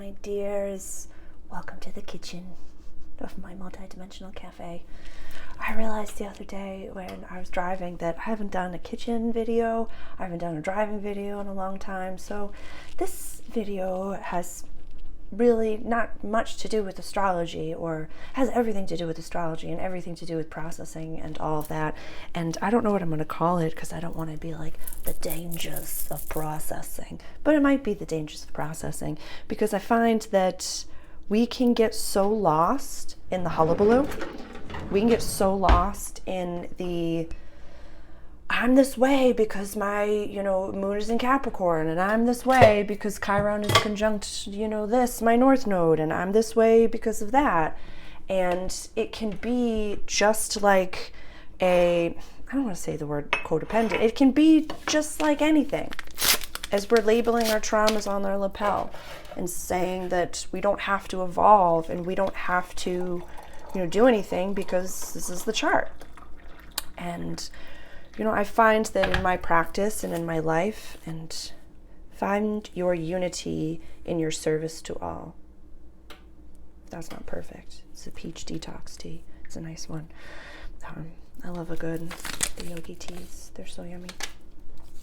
my dears. Welcome to the kitchen of my multidimensional cafe. I realized the other day when I was driving that I haven't done a kitchen video, I haven't done a driving video in a long time, so this video has really not much to do with astrology, or has everything to do with astrology and everything to do with processing and all of that. And I don't know what I'm going to call it because I don't want to be like the dangers of processing, but it might be the dangers of processing, because I find that we can get so lost in the hullabaloo. We can get so lost in the I'm this way because my, moon is in Capricorn, and I'm this way because Chiron is conjunct, this, my North Node, and I'm this way because of that. And it can be just like I don't want to say the word codependent. It can be just like anything, as we're labeling our traumas on their lapel and saying that we don't have to evolve and we don't have to, do anything because this is the chart. And I find that in my practice and in my life, and find your unity in your service to all. That's not perfect. It's a peach detox tea. It's a nice one. I love the yogi teas. They're so yummy.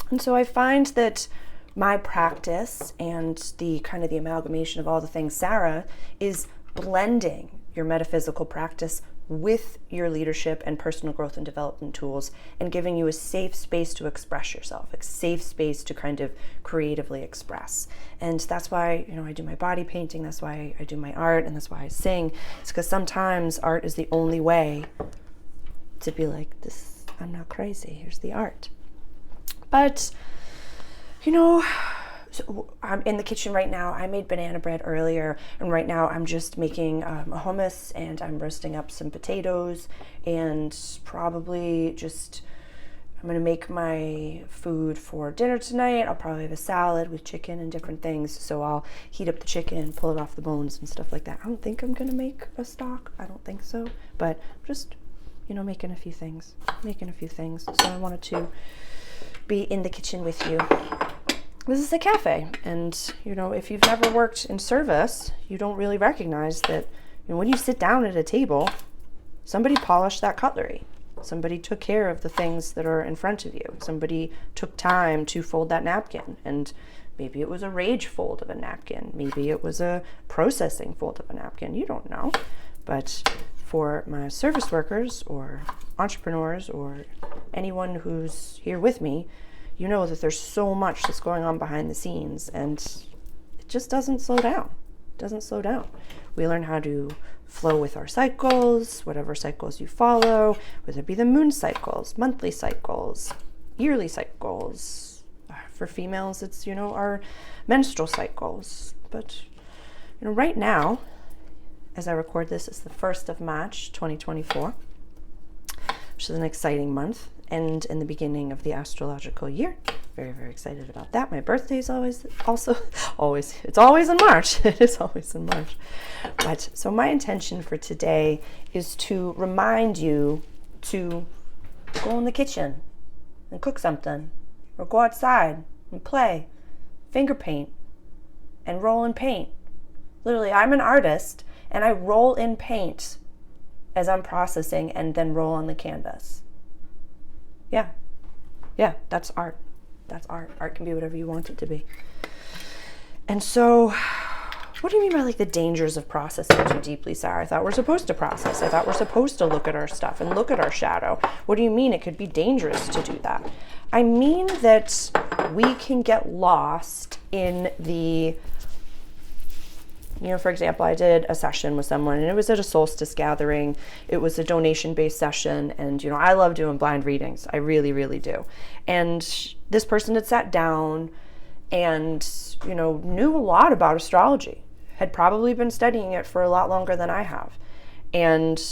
And so I find that my practice and the kind of the amalgamation of all the things Sarah is blending your metaphysical practice with your leadership and personal growth and development tools, and giving you a safe space to express yourself, a safe space to kind of creatively express. And that's why, I do my body painting, that's why I do my art, and that's why I sing. It's because sometimes art is the only way to be like, this, I'm not crazy, here's the art. But, so I'm in the kitchen right now. I made banana bread earlier, and right now I'm just making a hummus, and I'm roasting up some potatoes, and probably I'm going to make my food for dinner tonight. I'll probably have a salad with chicken and different things, so I'll heat up the chicken, pull it off the bones and stuff like that. I don't think I'm going to make a stock. I don't think so, but just, making a few things. So I wanted to be in the kitchen with you. This is a cafe, and if you've never worked in service, you don't really recognize that when you sit down at a table, somebody polished that cutlery. Somebody took care of the things that are in front of you. Somebody took time to fold that napkin, and maybe it was a rage fold of a napkin. Maybe it was a processing fold of a napkin. You don't know. But for my service workers or entrepreneurs or anyone who's here with me, you know that there's so much that's going on behind the scenes, and it just doesn't slow down. We learn how to flow with our cycles, whatever cycles you follow, whether it be the moon cycles, monthly cycles, yearly cycles. For females, it's, our menstrual cycles. But, right now, as I record this, it's the 1st of March, 2024, which is an exciting month. And in the beginning of the astrological year. Very, very excited about that. My birthday is always in March. It is always in March. But so my intention for today is to remind you to go in the kitchen and cook something, or go outside and play, finger paint, and roll in paint. Literally, I'm an artist, and I roll in paint as I'm processing and then roll on the canvas. Yeah, that's art. Art can be whatever you want it to be. And so, what do you mean by the dangers of processing too deeply, Sarah? I thought we're supposed to process. I thought we're supposed to look at our stuff and look at our shadow. What do you mean it could be dangerous to do that? I mean that we can get lost in the for example, I did a session with someone, and it was at a solstice gathering. It was a donation-based session, and, I love doing blind readings. I really, really do. And this person had sat down and, knew a lot about astrology, had probably been studying it for a lot longer than I have. And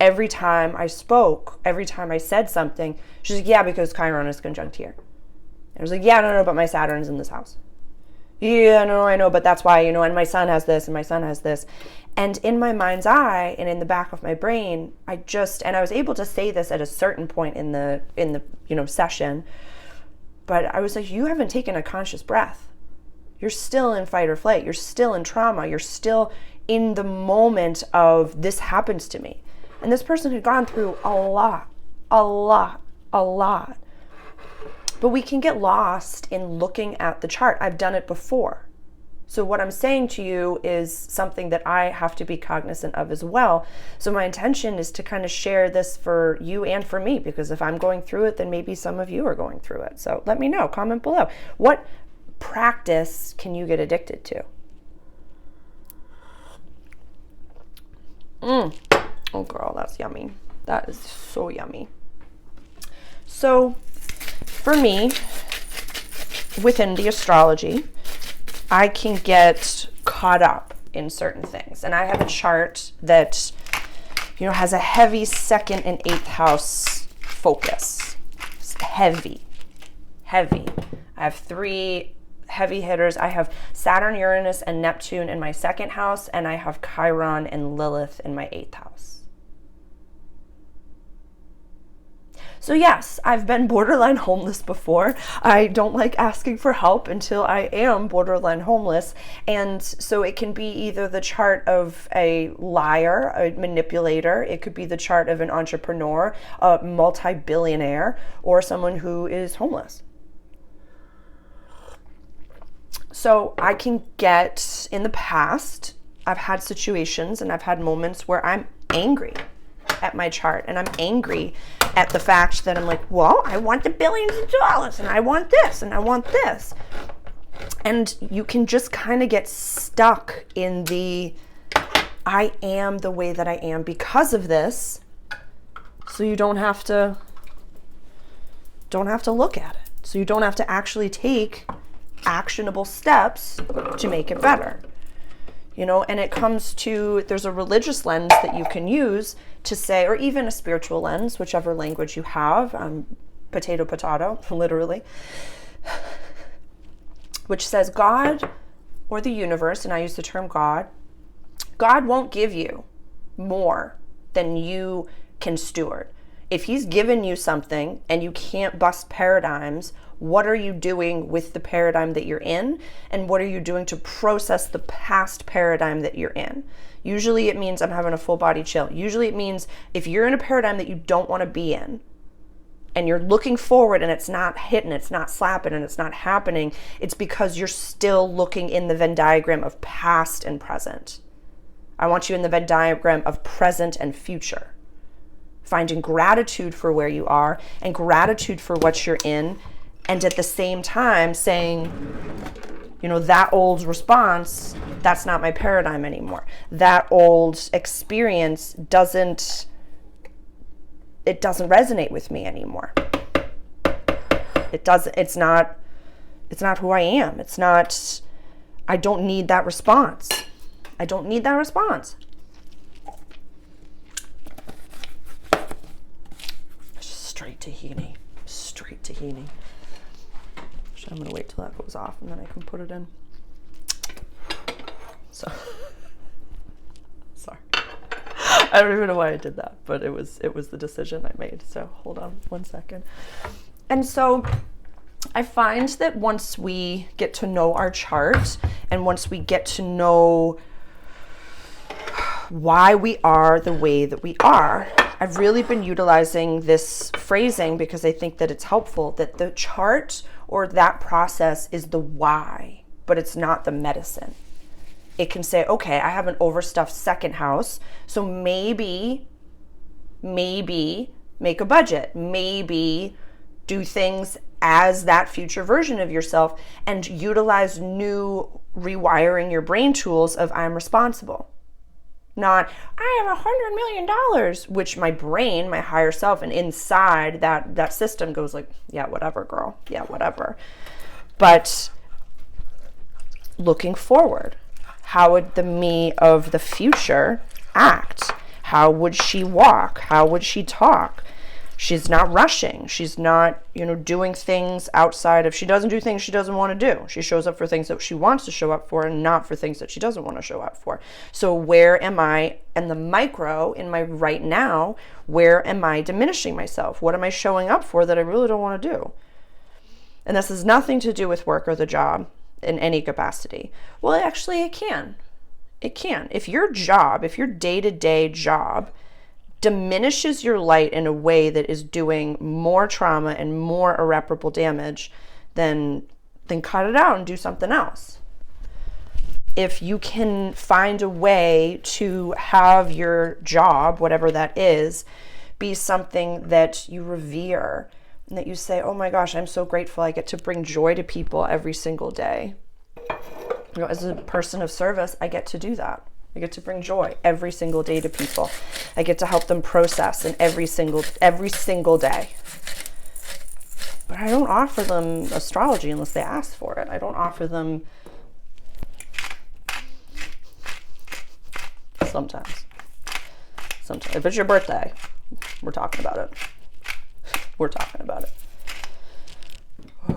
every time I spoke, every time I said something, she's like, yeah, because Chiron is conjunct here. And I was like, yeah, no, but my Saturn's in this house. Yeah, no, I know, but that's why, and my son has this, and my son has this. And in my mind's eye and in the back of my brain, I was able to say this at a certain point in the session, but I was like, you haven't taken a conscious breath. You're still in fight or flight. You're still in trauma. You're still in the moment of this happens to me. And this person had gone through a lot. But we can get lost in looking at the chart. I've done it before. So what I'm saying to you is something that I have to be cognizant of as well. So my intention is to kind of share this for you and for me, because if I'm going through it, then maybe some of you are going through it. So let me know, comment below. What practice can you get addicted to? Oh girl, that's yummy. That is so yummy. So for me, within the astrology, I can get caught up in certain things. And I have a chart that, you know, has a heavy 2nd and 8th house focus. It's heavy. I have 3 heavy hitters. I have Saturn, Uranus, and Neptune in my 2nd house, and I have Chiron and Lilith in my 8th house. So yes, I've been borderline homeless before. I don't like asking for help until I am borderline homeless. And so it can be either the chart of a liar, a manipulator. It could be the chart of an entrepreneur, a multi-billionaire, or someone who is homeless. So I can get, in the past, I've had situations and I've had moments where I'm angry at my chart, and I'm angry at the fact that I'm like, well, I want the billions of dollars, and I want this, and I want this. And you can just kind of get stuck in the, I am the way that I am because of this, so you don't have to look at it. So you don't have to actually take actionable steps to make it better. You know, and it comes to, there's a religious lens that you can use to say, or even a spiritual lens, whichever language you have, potato, literally, which says God or the universe, and I use the term God won't give you more than you can steward. If he's given you something and you can't bust paradigms, what are you doing with the paradigm that you're in? And what are you doing to process the past paradigm that you're in? Usually it means I'm having a full body chill. Usually it means if you're in a paradigm that you don't want to be in, and you're looking forward and it's not hitting, it's not slapping, and it's not happening, it's because you're still looking in the Venn diagram of past and present. I want you in the Venn diagram of present and future. Finding gratitude for where you are and gratitude for what you're in, and at the same time saying, you know, that old response, that's not my paradigm anymore. That old experience doesn't resonate with me anymore. It's not who I am. I don't need that response. Straight tahini. I'm going to wait till that goes off and then I can put it in. So, sorry. I don't even know why I did that, but it was the decision I made. So hold on 1 second. And so I find that once we get to know our chart and once we get to know why we are the way that we are, I've really been utilizing this phrasing because I think that it's helpful, that the chart or that process is the why, but it's not the medicine. It can say, okay, I have an overstuffed 2nd house, so maybe make a budget, maybe do things as that future version of yourself and utilize new rewiring your brain tools of I'm responsible. Not, I have $100 million, which my brain, my higher self, and inside that system goes like, yeah, whatever, girl. Yeah, whatever. But looking forward, how would the me of the future act? How would she walk? How would she talk? She's not rushing. She's not, doing things outside of, she doesn't do things she doesn't want to do. She shows up for things that she wants to show up for and not for things that she doesn't want to show up for. So where am I in the micro, in my right now, where am I diminishing myself? What am I showing up for that I really don't want to do? And this has nothing to do with work or the job. in any capacity. Well, actually it can. It can. If your day-to-day job diminishes your light in a way that is doing more trauma and more irreparable damage, then cut it out and do something else. If you can find a way to have your job, whatever that is, be something that you revere and that you say, oh my gosh, I'm so grateful I get to bring joy to people every single day. As a person of service, I get to do that. I get to bring joy every single day to people. I get to help them process in every single day. But I don't offer them astrology unless they ask for it. I don't offer them sometimes. If it's your birthday, we're talking about it. I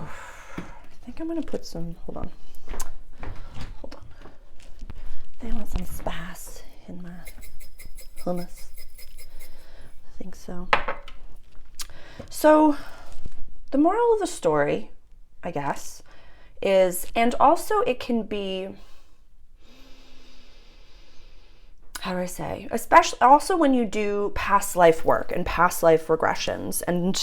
think I'm going to put some, hold on. I want some spice in my hummus. I think so. So the moral of the story, I guess, is, and also it can be, how do I say, especially also when you do past life work and past life regressions. And,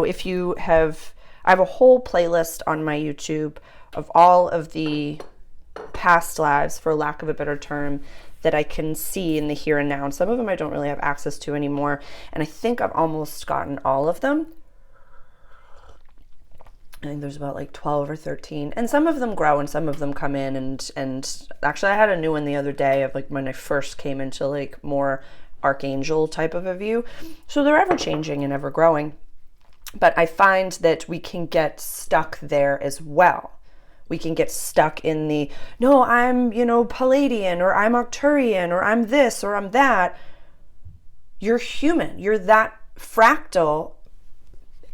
if you have, I have a whole playlist on my YouTube of all of the past lives, for lack of a better term, that I can see in the here and now. And some of them I don't really have access to anymore. And I think I've almost gotten all of them. I think there's about like 12 or 13. And some of them grow and some of them come in. And actually I had a new one the other day of like when I first came into like more archangel type of a view. So they're ever changing and ever growing. But I find that we can get stuck there as well. We can get stuck in the, no, I'm, Palladian, or I'm Arcturian, or I'm this, or I'm that. You're human. You're that fractal,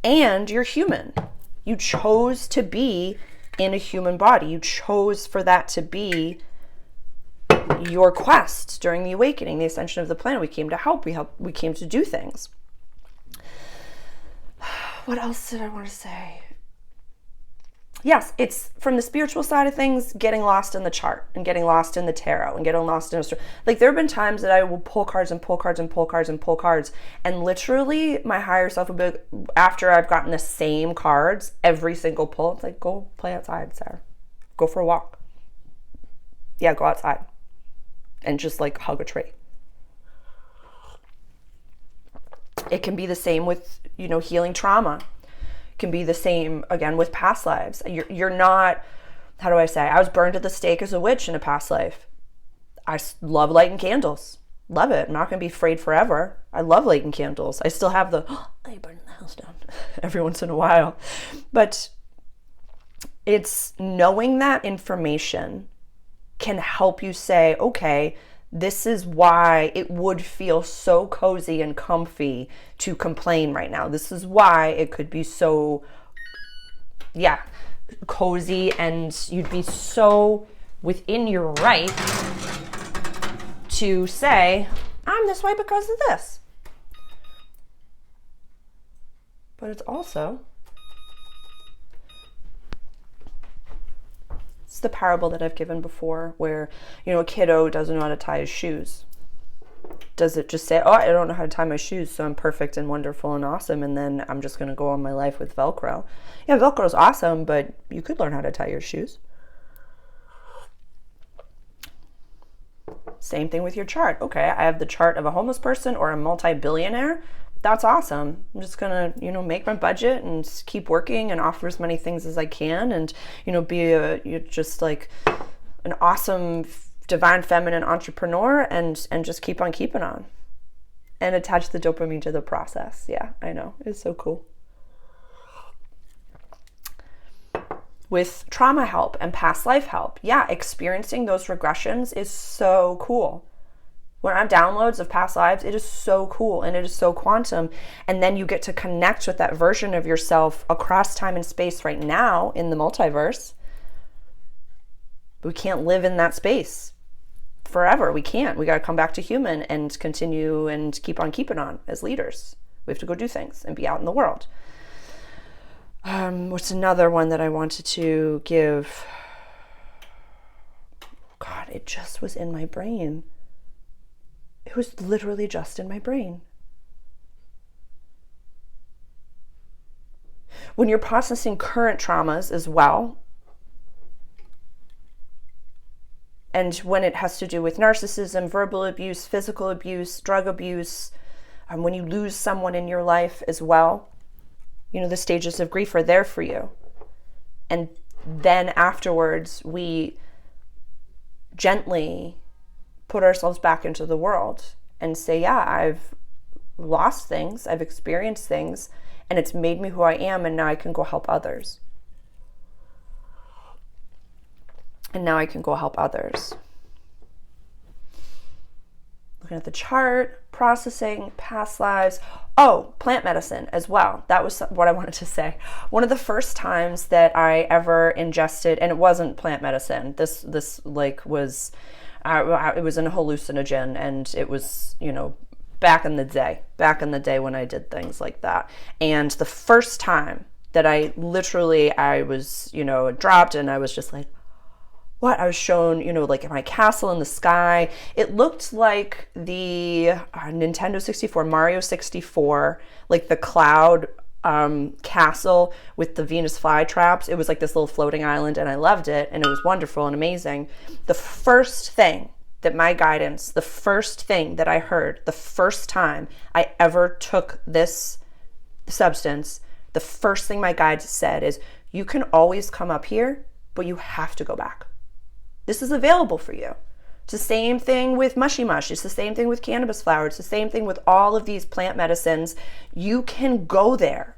and you're human. You chose to be in a human body. You chose for that to be your quest during the awakening, the ascension of the planet. We came to help. We came to do things. What else did I want to say? Yes, it's from the spiritual side of things, getting lost in the chart and getting lost in the tarot and getting lost in like there have been times that I will pull cards and pull cards and pull cards and pull cards, and literally my higher self will be, after I've gotten the same cards every single pull, it's like, go play outside, Sarah. Go for a walk. Yeah, go outside and just like hug a tree. It can be the same with, healing trauma. Can be the same again with past lives. You're not, how do I say, I was burned at the stake as a witch in a past life. I love lighting candles. Love it. I'm not going to be afraid forever. I love lighting candles. I still have the, I burn the house down every once in a while. But it's knowing that information can help you say, okay, this is why it would feel so cozy and comfy to complain right now. This is why it could be so, cozy, and you'd be so within your right to say, I'm this way because of this. But it's also, it's the parable that I've given before where, a kiddo doesn't know how to tie his shoes. Does it just say, oh, I don't know how to tie my shoes, so I'm perfect and wonderful and awesome, and then I'm just going to go on my life with Velcro? Yeah, Velcro is awesome, but you could learn how to tie your shoes. Same thing with your chart. Okay, I have the chart of a homeless person or a multi-billionaire. That's awesome. I'm just going to, make my budget and keep working and offer as many things as I can, and, be just like an awesome divine feminine entrepreneur and just keep on keeping on and attach the dopamine to the process. Yeah, I know. It's so cool. With trauma help and past life help, experiencing those regressions is so cool. When I have downloads of past lives, it is so cool and it is so quantum. And then you get to connect with that version of yourself across time and space right now in the multiverse. We can't live in that space forever. We can't. We got to come back to human and continue and keep on keeping on as leaders. We have to go do things and be out in the world. What's another one that I wanted to give? it just was in my brain. It was literally just in my brain. When you're processing current traumas as well, and when it has to do with narcissism, verbal abuse, physical abuse, drug abuse, when you lose someone in your life as well, the stages of grief are there for you. And then afterwards, we gently put ourselves back into the world and say, yeah, I've lost things, I've experienced things, and it's made me who I am, and now I can go help others. Looking at the chart, processing, past lives. Oh, plant medicine as well. That was what I wanted to say. One of the first times that I ever ingested, and it wasn't plant medicine. This was, it was an hallucinogen, and it was, back in the day when I did things like that. And the first time that I was, dropped, and I was just like, what? I was shown, like my castle in the sky. It looked like the Nintendo 64, Mario 64, like the cloud castle with the Venus flytraps. It was like this little floating island, and I loved it, and it was wonderful and amazing. The first thing that I heard, the first time I ever took this substance, the first thing my guide said is, you can always come up here, but you have to go back. This is available for you. It's the same thing with mushy mush. It's the same thing with cannabis flower. It's the same thing with all of these plant medicines. You can go there.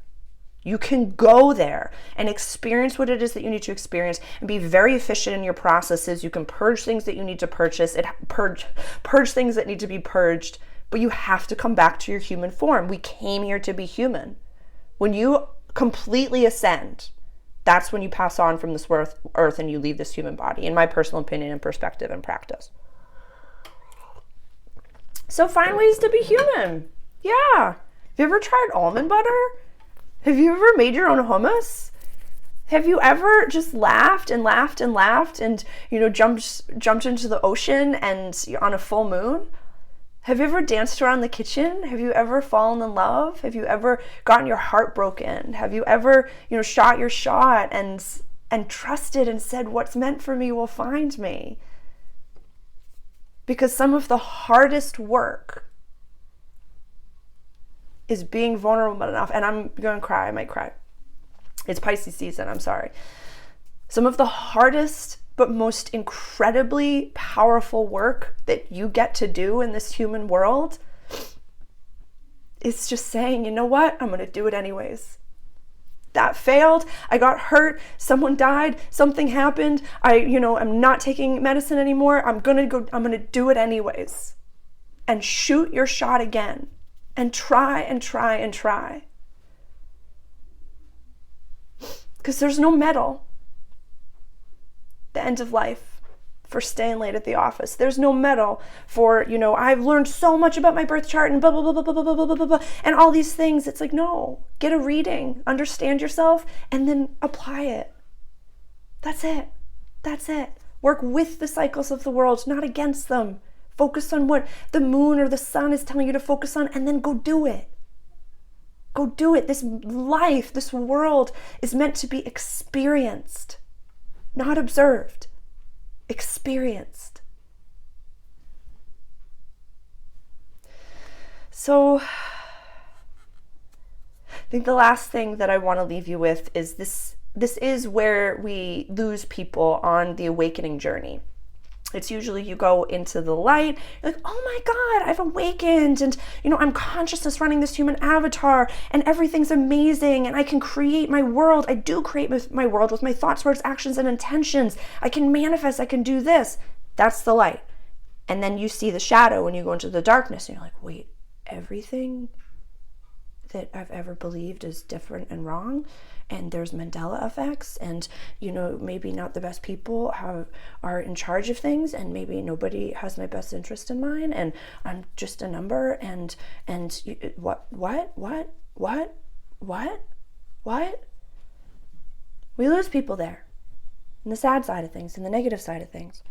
You can go there and experience what it is that you need to experience and be very efficient in your processes. You can purge things that you need to purge things that need to be purged, but you have to come back to your human form. We came here to be human. When you completely ascend, that's when you pass on from this earth and you leave this human body, in my personal opinion and perspective and practice. So find ways to be human. Yeah. Have you ever tried almond butter? Have you ever made your own hummus? Have you ever just laughed and jumped into the ocean and on a full moon? Have you ever danced around the kitchen? Have you ever fallen in love? Have you ever gotten your heart broken? Have you ever, shot your shot and trusted and said, what's meant for me will find me? Because some of the hardest work is being vulnerable enough, and I'm going to cry, I might cry. It's Pisces season, I'm sorry. Some of the hardest but most incredibly powerful work that you get to do in this human world is just saying, you know what? I'm going to do it anyways. That failed. I got hurt. Someone died. Something happened. I'm not taking medicine anymore. I'm going to do it anyways. And shoot your shot again. And try and try and try. Because there's no medal. The end of life for staying late at the office. There's no medal for, I've learned so much about my birth chart and blah, blah, blah, blah, blah, blah, blah, blah, blah, blah, and all these things. It's like, no, get a reading, understand yourself, and then apply it. That's it. That's it. Work with the cycles of the world, not against them. Focus on what the moon or the sun is telling you to focus on, and then go do it. Go do it. This life, this world is meant to be experienced. Not observed, experienced. So I think the last thing that I want to leave you with is this is where we lose people on the awakening journey. It's usually you go into the light, you're like, oh my God, I've awakened, and I'm consciousness running this human avatar, and everything's amazing, and I can create my world. I do create my world with my thoughts, words, actions, and intentions. I can manifest, I can do this. That's the light. And then you see the shadow when you go into the darkness, and you're like, wait, everything that I've ever believed is different and wrong, and there's Mandela effects, and maybe not the best people are in charge of things, and maybe nobody has my best interest in mind, and I'm just a number, and what? We lose people there, in the sad side of things, in the negative side of things.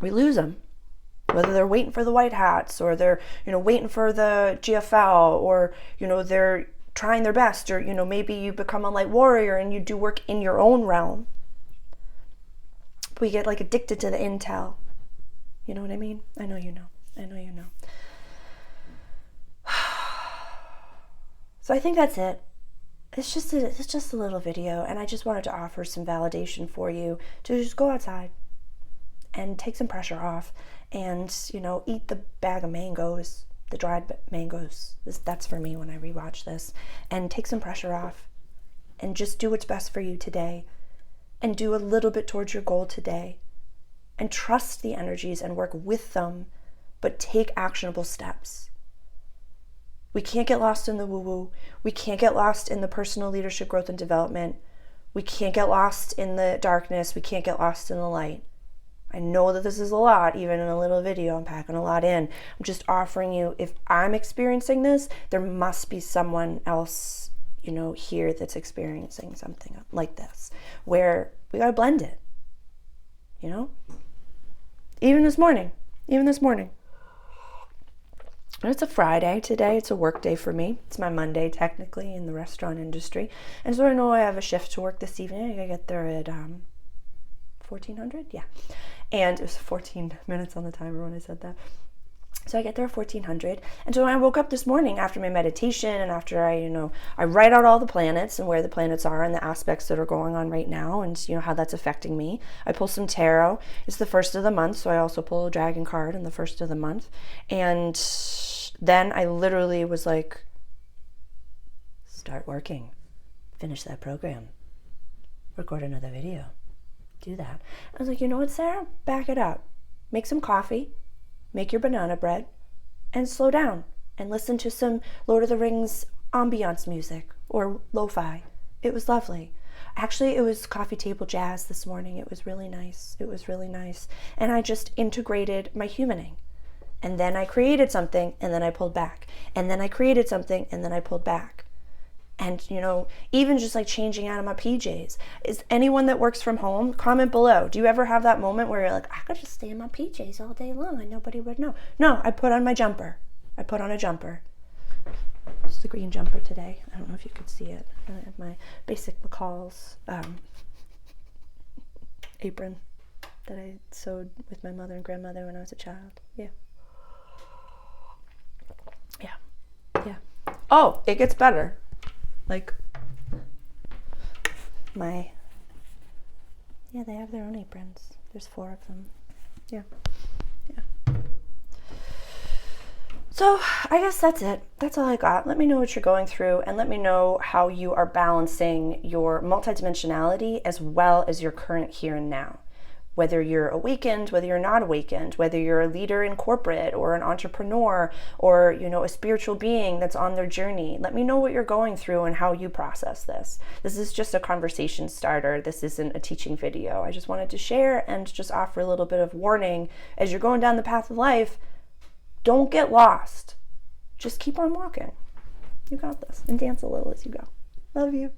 we lose them. Whether they're waiting for the white hats, or they're, waiting for the GFL, or, they're trying their best, or, maybe you become a light warrior and you do work in your own realm. We get like addicted to the intel. You know what I mean? I know you know. So I think that's it. It's just a little video, and I just wanted to offer some validation for you to just go outside and take some pressure off, and eat the bag of mangoes, the dried mangoes. That's for me when I rewatch this, and take some pressure off, and just do what's best for you today, and do a little bit towards your goal today, and trust the energies and work with them, but take actionable steps. We can't get lost in the woo-woo. We can't get lost in the personal leadership growth and development. We can't get lost in the darkness. We can't get lost in the light. I know that this is a lot, even in a little video. I'm packing a lot in. I'm just offering you, if I'm experiencing this, there must be someone else, here that's experiencing something like this, where we gotta blend it, Even this morning. And it's a Friday today. It's a work day for me. It's my Monday, technically, in the restaurant industry. And so I know I have a shift to work this evening. I gotta get there at 1400? Yeah. And it was 14 minutes on the timer when I said that. So I get there at 1400. And so when I woke up this morning after my meditation, and after I write out all the planets and where the planets are and the aspects that are going on right now, and how that's affecting me. I pull some tarot. It's the first of the month, so I also pull a dragon card in the first of the month. And then I literally was like, start working. Finish that program. Record another video. Do that. I was like, you know what, Sarah? Back it up. Make some coffee. Make your banana bread. And slow down. And listen to some Lord of the Rings ambiance music. Or lo-fi. It was lovely. Actually, it was coffee table jazz this morning. It was really nice. And I just integrated my humaning. And then I created something, and then I pulled back. And then I created something, and then I pulled back. And, even just like changing out of my PJs. Is anyone that works from home, comment below. Do you ever have that moment where you're like, I could just stay in my PJs all day long and nobody would know? No, I put on my jumper. It's the green jumper today. I don't know if you could see it. I have my basic McCall's apron that I sewed with my mother and grandmother when I was a child. Yeah. Oh, it gets better. Like they have their own aprons. There's 4 of them. Yeah. So I guess that's it. That's all I got. Let me know what you're going through, and let me know how you are balancing your multidimensionality as well as your current here and now. Whether you're awakened, whether you're not awakened, whether you're a leader in corporate or an entrepreneur or, a spiritual being that's on their journey. Let me know what you're going through and how you process this. This is just a conversation starter. This isn't a teaching video. I just wanted to share and just offer a little bit of warning as you're going down the path of life. Don't get lost. Just keep on walking. You got this. And dance a little as you go. Love you.